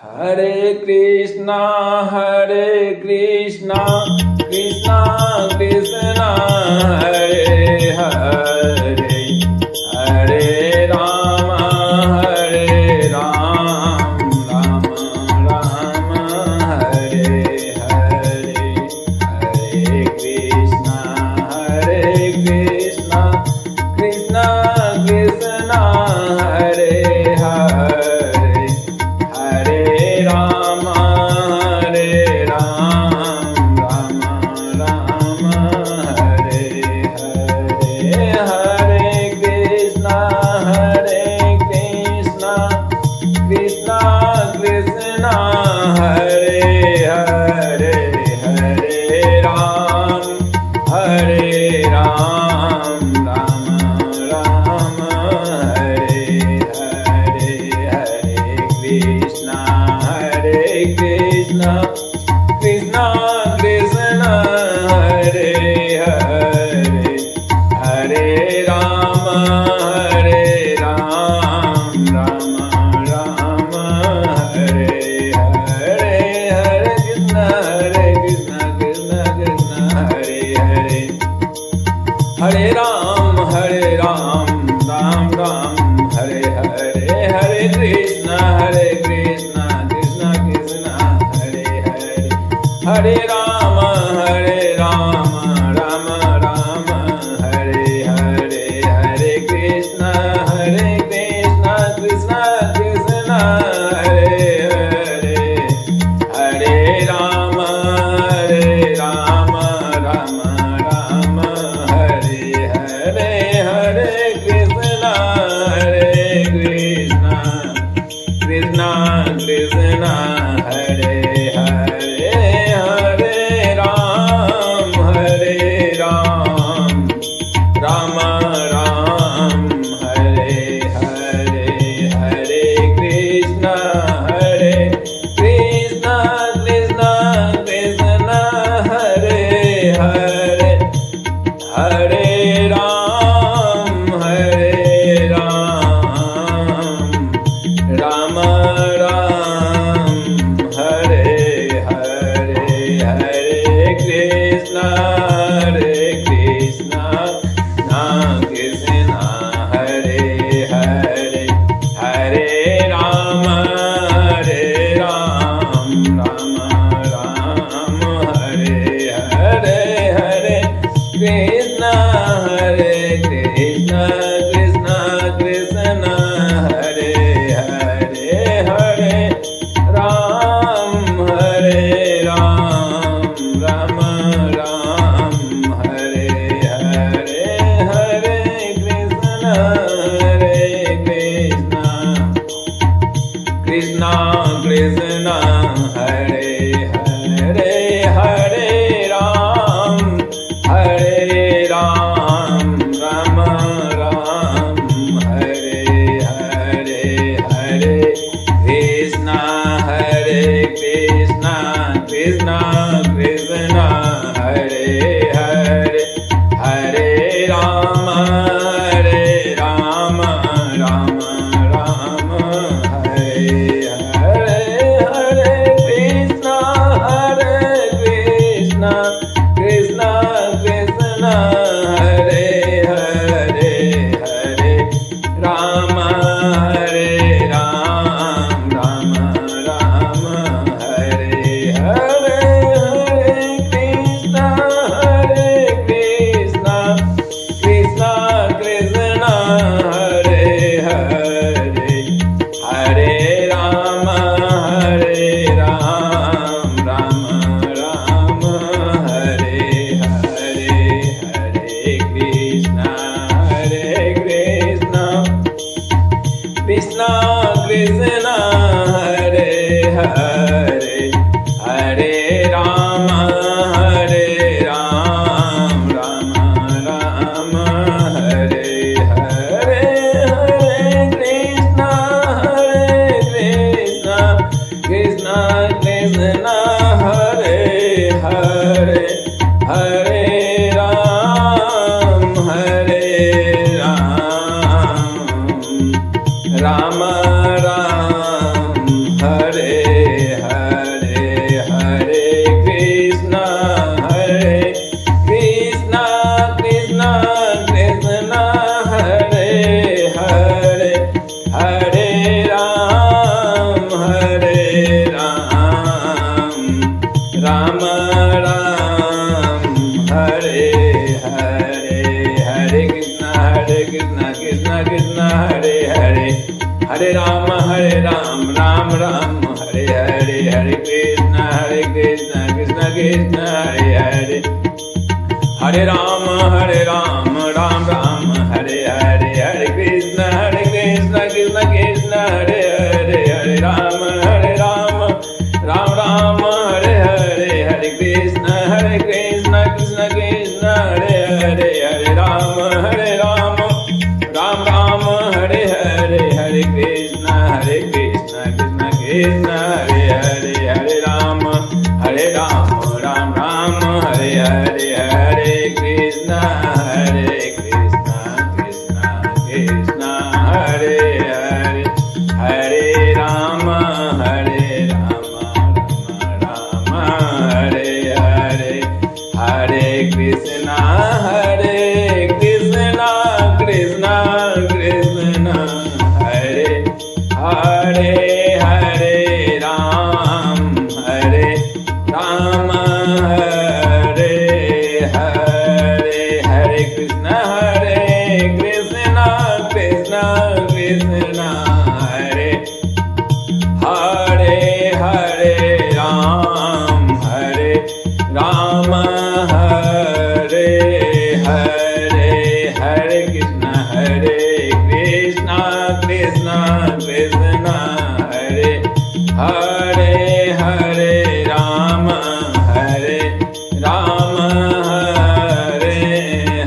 Hare Krishna, Krishna Krishna, Hare Hare, Hare Rama, Rama Rama, Hare Hare, Hare Krishna, Krishna Krishna, Hare Hare, Hare Rama, Rama Hare Hare, Hare Krishna, Krishna Krishna, Hare Hare, Hare Ram, Rama Hare Hare, Hare Krishna, Krishna Krishna, Hare Hare, Hare Rama, Rama Hare Hare, Hare Krishna, Krishna Krishna, Hare Hare, Hare Ram, Ram Hare Hare, Hare Krishna, Krishna Krishna, Hare Hare, Hare Rama, Rama Hare Hare, Hare Krishna, Krishna Krishna, Hare Hare, Hare Rama, Rama Hare Hare, Hare Krishna, Krishna Krishna, Hare Hare, Hare Ram, Rama Hare Hare, Hare Krishna, Krishna Krishna, Hare Hare, Hare Ram, Rama Hare Hare, Hare Krishna, Krishna Krishna, Hare Hare, Hare Rama, Rama Hare Hare, Hare Krishna, Krishna Krishna, Hare Hare, Hare Ram, Rama Hare Hare, Hare Krishna, Krishna Krishna, Hare Hare, Hare Ram, Rama Hare Hare, Hare Krishna, Krishna Krishna, Hare Hare, Hare Rama, Rama Hare Hare, Hare Krishna, Krishna Krishna, Hare Hare, Hare Rama, Rama Hare Hare, Hare Krishna, Krishna Krishna, Hare Hare, Hare Rama, Rama Hare Hare, Hare Krishna, Krishna Krishna, Hare Hare, Hare Rama, Rama Hare Hare, Hare Krishna, Krishna Krishna, Hare Hare, Hare Ram, Rama Hare Hare Rama, Ram Ram, Hare Hare, Hare Krishna, Krishna Krishna, Hare Hare. Hare Rama, Ram Ram, Hare Hare, Hare Krishna, Krishna Krishna, Hare Hare. Hare Rama, Ram Ram, Hare Hare, Hare Krishna, Krishna Krishna, Hare Hare. Hare Rama, Ram Ram, Hare Hare, Hare Krishna, Krishna Krishna, Hare Hare. Hare Rama, Ram Ram, Hare Hare, Hare Krishna, Krishna Krishna, Hare Hare. Hare Rama, Rama Hare Hare, Hare Krishna, Krishna Krishna, Hare Hare. Hare Ram, Rama Hare Hare, Hare Krishna, Krishna Krishna, Hare Hare. Hare Ram, Rama Hare Hare, Hare Krishna, Krishna Krishna, Hare Hare. Hare Rama, Rama Hare Hare,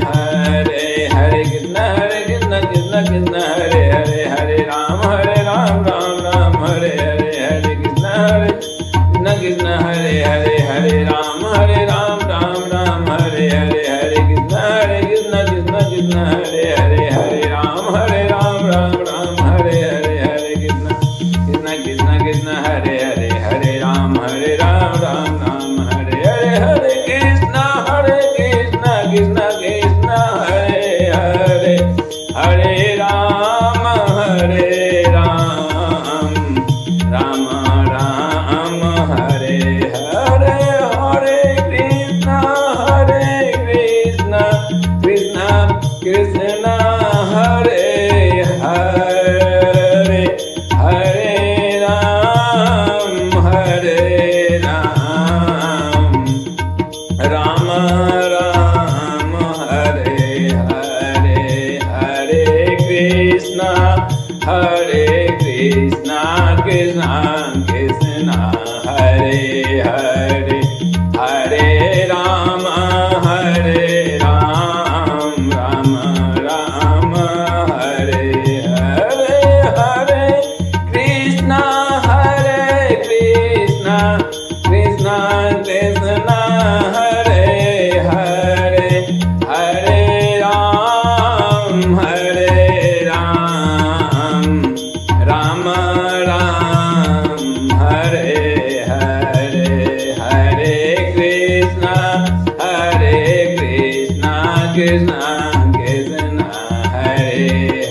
Hare Krishna, Krishna Krishna, Hare Hare. Hare Rama, Ram Ram, Hare Hare, Hare Krishna, Krishna Hare Hare. Hare Rama, Ram Ram, Hare Hare, Hare Krishna, Krishna Krishna, Hare Hare. Hare Rama, Ram Ram, Hare Hare, Hare Krishna, Krishna Krishna, Hare Hare. Hare Rama, Ram Ram, Hare Hare, Hare Krishna, Krishna Krishna, Hare Hare. Hare Rama, Ram Ram, Hare Hare, Hare Krishna, Krishna Krishna, Hare Hare. Hare Ram, Rama Ram, Hare Hare, Hare Krishna, Krishna Krishna, Hare Hare. Hare Rama, Ram Ram, Hare Hare, Hare Krishna, Krishna Krishna, Hare Hare. Hare Ram, Rama Ram, Hare Hare, Hare Krishna, Krishna Krishna, Hare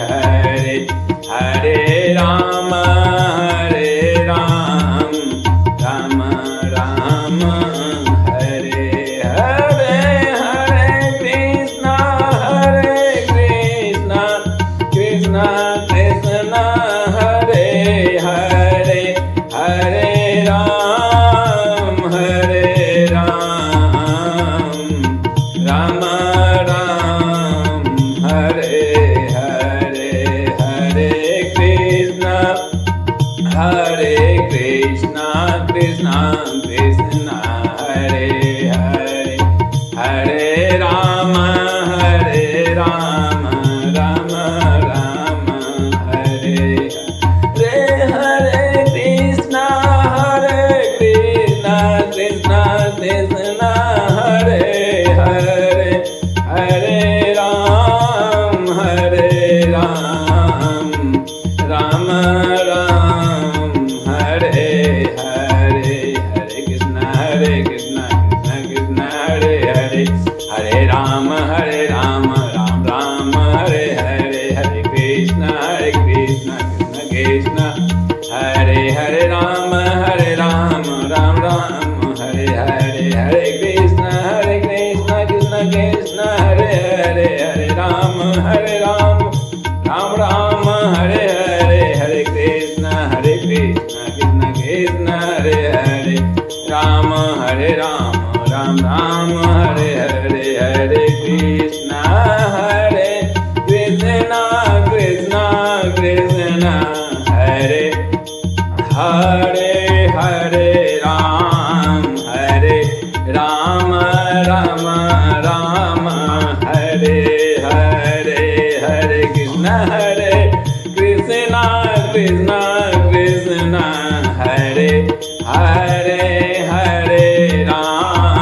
Hare. Hare Rama, Ram Ram, Hare Hare. Hare Krishna, Krishna Krishna, Hare Hare. Hare Ram, Rama Ram, Hare Hare. Hare Krishna, Krishna Krishna, Hare Hare. Hare Rama, Ram Hare Hare. Hare Krishna, Krishna Krishna, Hare Hare. Hare Ram, Ram Hare Hare. Hare Krishna, Krishna Krishna, Hare Hare. Hare Ram, Ram Hare Hare. Hare Krishna, Krishna Krishna, Hare Hare. Ram, Ram Hare Hare. Hare Krishna, Krishna Krishna, Hare Hare. Hare Ram, Ram Ram Hare Hare. Hare Krishna. Krishna Hare Hare Ram Hare Ram Ram Ram Hare Hare Hare Krishna Krishna Krishna Krishna Hare Hare Hare Ram Ram Ram Hare Hare Hare Krishna Krishna Krishna Krishna Hare Hare Hare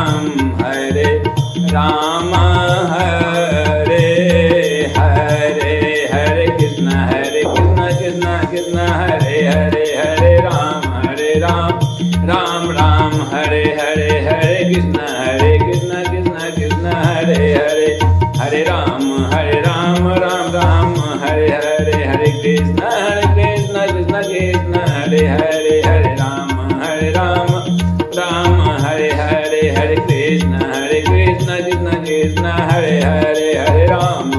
Ram Ram Hare Hare Hare Krishna Krishna Krishna Hare Hare Hare Ram Ram Ram Hare Hare Hare Krishna Krishna Krishna Hare Hare Hare Ram Ram Ram Hare Hare Hare Krishna Krishna Krishna Hare Hare Hare Ram Ram Hare Hare Hare Krishna Krishna Krishna Hare Hare Hare Ram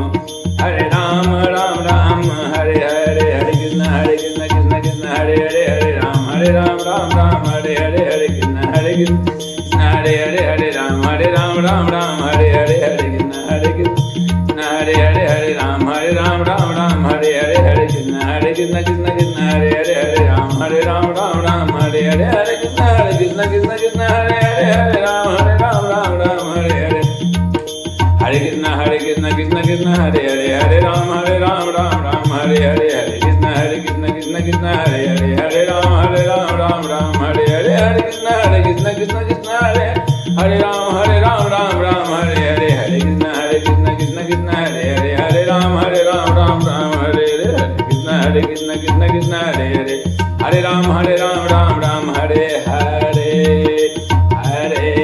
Ram Ram Hare Hare Hare Krishna Krishna Hare Hare Hare Ram Ram Hare Hare Hare Krishna Hare Hare Ram Ram Hare Hare Hare Krishna Hare Hare Ram Ram Hare Hare Hare Krishna Krishna Krishna Hare Hare Hare Ram Ram Hare Hare Hare Krishna Krishna Krishna Hare Hare Hare Ram Ram Hare Hare Hare Krishna Krishna Krishna Hare Hare Hare Ram Ram Hare Hare Hare Krishna Krishna Hare Hare Hare Ram Ram Hare Hare Hare Krishna Krishna Krishna Hare Hare Ram Hare Hare Hare Krishna Krishna Hare Hare Hare Ram Hare Hare Hare Krishna Krishna Hare Hare Hare Ram Hare Hare Hare Krishna Krishna Krishna Hare Hare Hare Ram Ram Ram Hare Hare Hare Krishna Krishna Krishna Hare Hare Hare Ram Ram Ram Hare Hare Hare Krishna Krishna Krishna Hare Hare Hare Ram Ram Ram Hare Hare Hare Krishna Krishna Krishna Hare Hare Hare Ram Ram Hare Hare Hare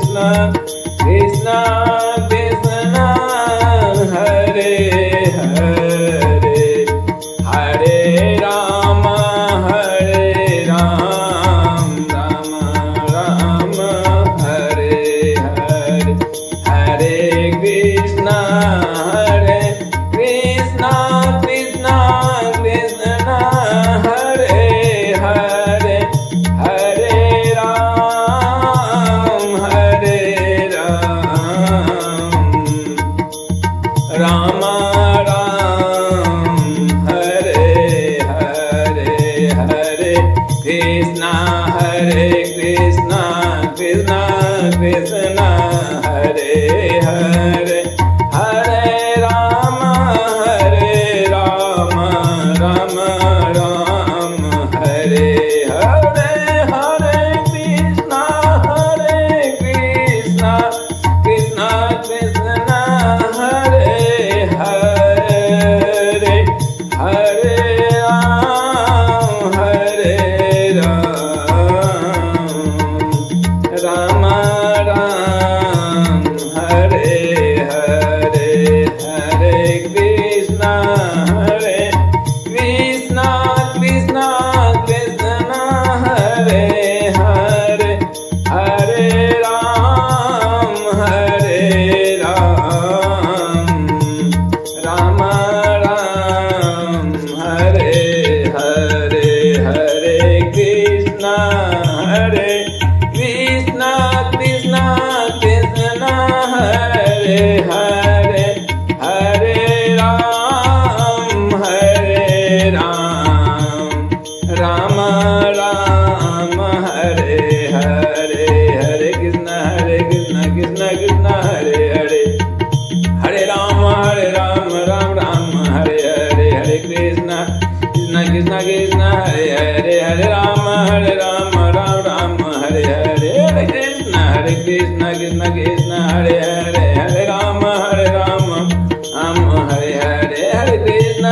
Krishna Krishna Krishna Hare Hare Hare Krishna Krishna Krishna Krishna Hare Hare Hare Rama Rama Rama Hare Hare Hare Krishna Krishna Krishna Hare Hare Hare Rama Rama Hare Hare Hare Krishna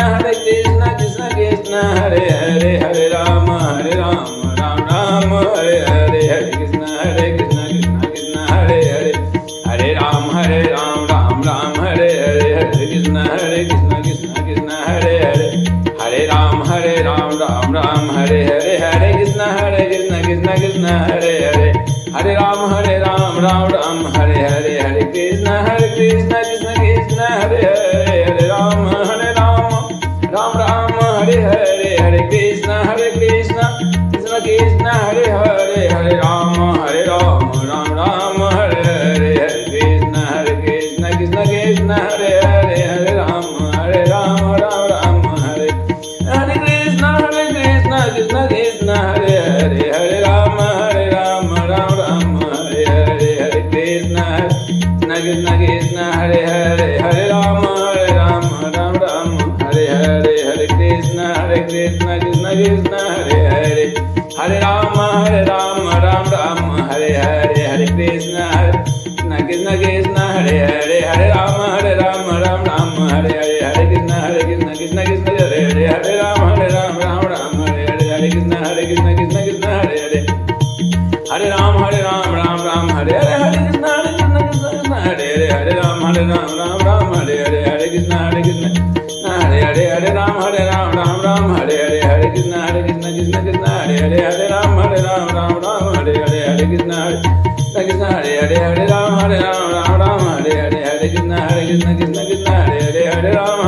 Krishna Krishna Hare Hare Hare Rama Rama Rama Hare Hare Hare Krishna Krishna Krishna Hare Hare Hare Ram Ram Ram Hare Hare Hare Krishna Krishna Krishna Hare Hare Hare Ram Ram Ram Hare Hare Hare Krishna Krishna Krishna Hare Hare Hare Ram Ram Ram Hare Hare Hare Krishna Krishna Krishna Hare Hare Hare Ram Ram Ram Hare Hare Hare Krishna Krishna Krishna Hare Hare Hare Ram Ram Ram Hare Hare Hare Krishna Krishna Krishna Hare Hare Hare Ram Ram Ram Hare Hare Krishna Krishna Krishna Hare Hare Hare Ram Ram Ram Hare Hare Hare Krishna Krishna Krishna Hare Hare Hare Ram Ram Ram Hare Hare Hare Krishna Krishna Krishna Hare Hare Hare Ram Ram Ram Hare Hare Hare Krishna Krishna Krishna Hare Hare Hare Ram Ram Ram Hare Hare Hare Krishna Krishna Krishna Hare Hare Hare Ram Ram Hare Hare Hare Krishna Krishna Krishna Hare Hare Hare Ram Ram Hare Hare Hare Krishna Krishna Hare Hare Hare Ram Ram Hare Hare Hare Krishna Krishna Hare Hare Hare Ram Ram Hare Hare Hare Krishna Krishna Krishna Hare Hare Hare Ram Ram Hare Hare Hare Krishna Krishna Hare Hare Hare Ram Ram Hare Hare Hare Krishna Krishna Krishna Hare Hare Hare Ram Ram Hare Hare Hare Krishna Krishna Krishna Hare Hare Hare Ram Ram Hare Hare Krishna Krishna Hare Hare Hare Ram Ram Hare Hare Hare Krishna Krishna Krishna Hare Hare Hare Ram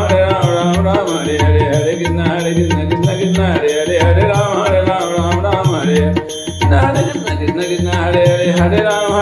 Ram Ram Hare Hare Hare Krishna Krishna Krishna Hare Hare Hare Ram Ram Hare Hare Hare Krishna Krishna Krishna Hare Hare Hare Ram Ram Hare Hare Hare Krishna Krishna Krishna Hare Hare Hare Ram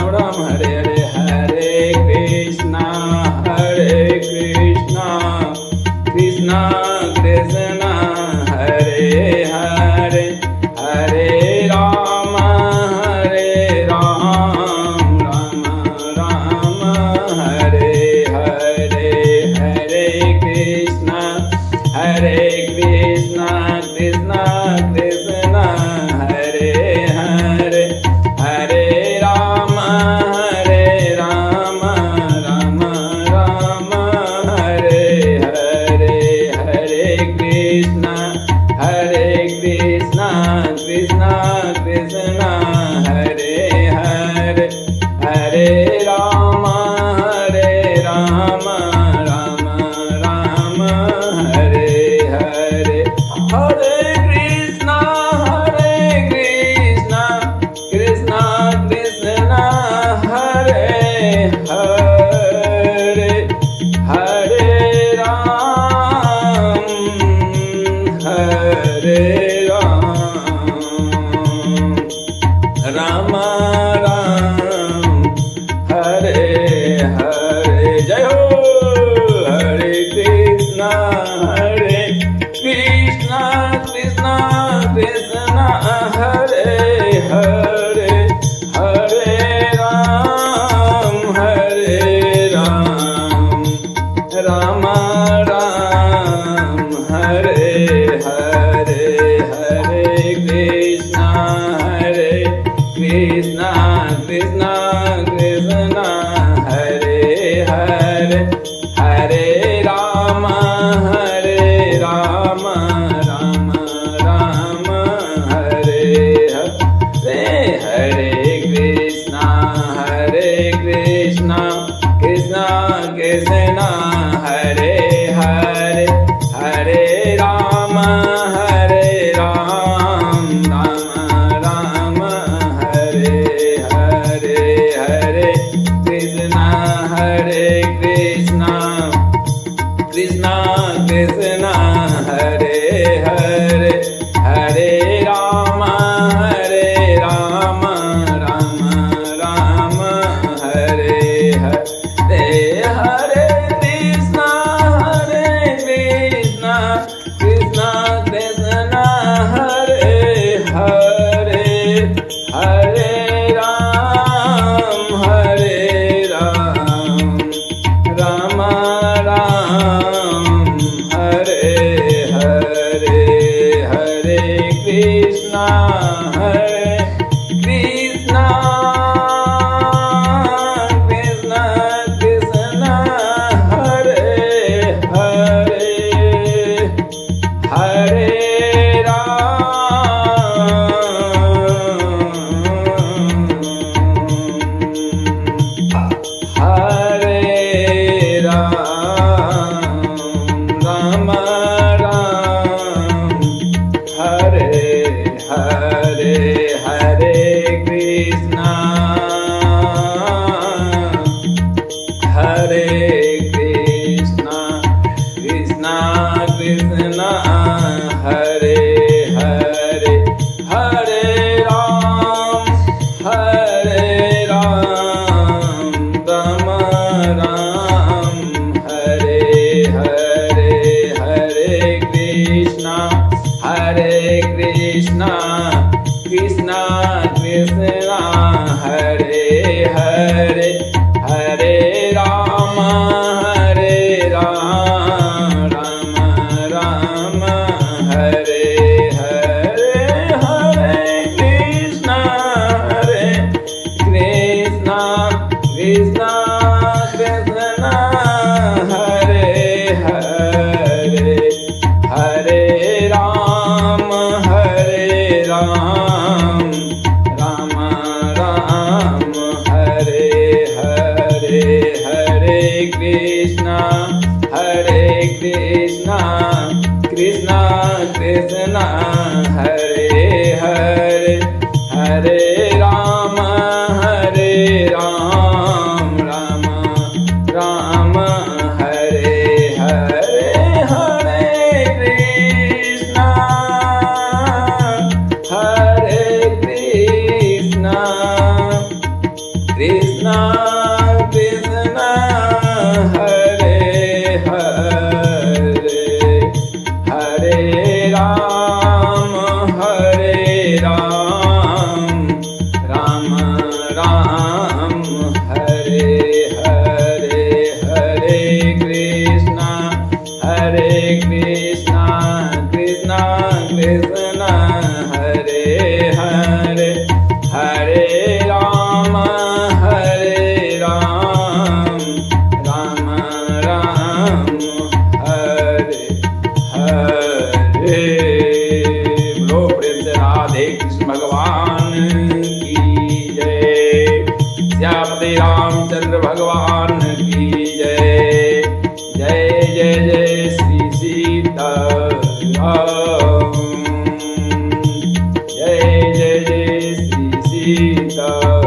Ram Hare Hare Jai Ho Hare Krishna Krishna Krishna Hare Hare Hare Ram Ram Hare Hare Hare Krishna Krishna Krishna Hare Hare Hare Ram Ram Hare Hare Hare Krishna Krishna Krishna Hare Hare Hare Ram Hare Krishna, Krishna Krishna, Hare Hare, Hare Ramchandra भगवान की जय। जय जय जय श्री सीताराम, जय जय जय श्री सीता।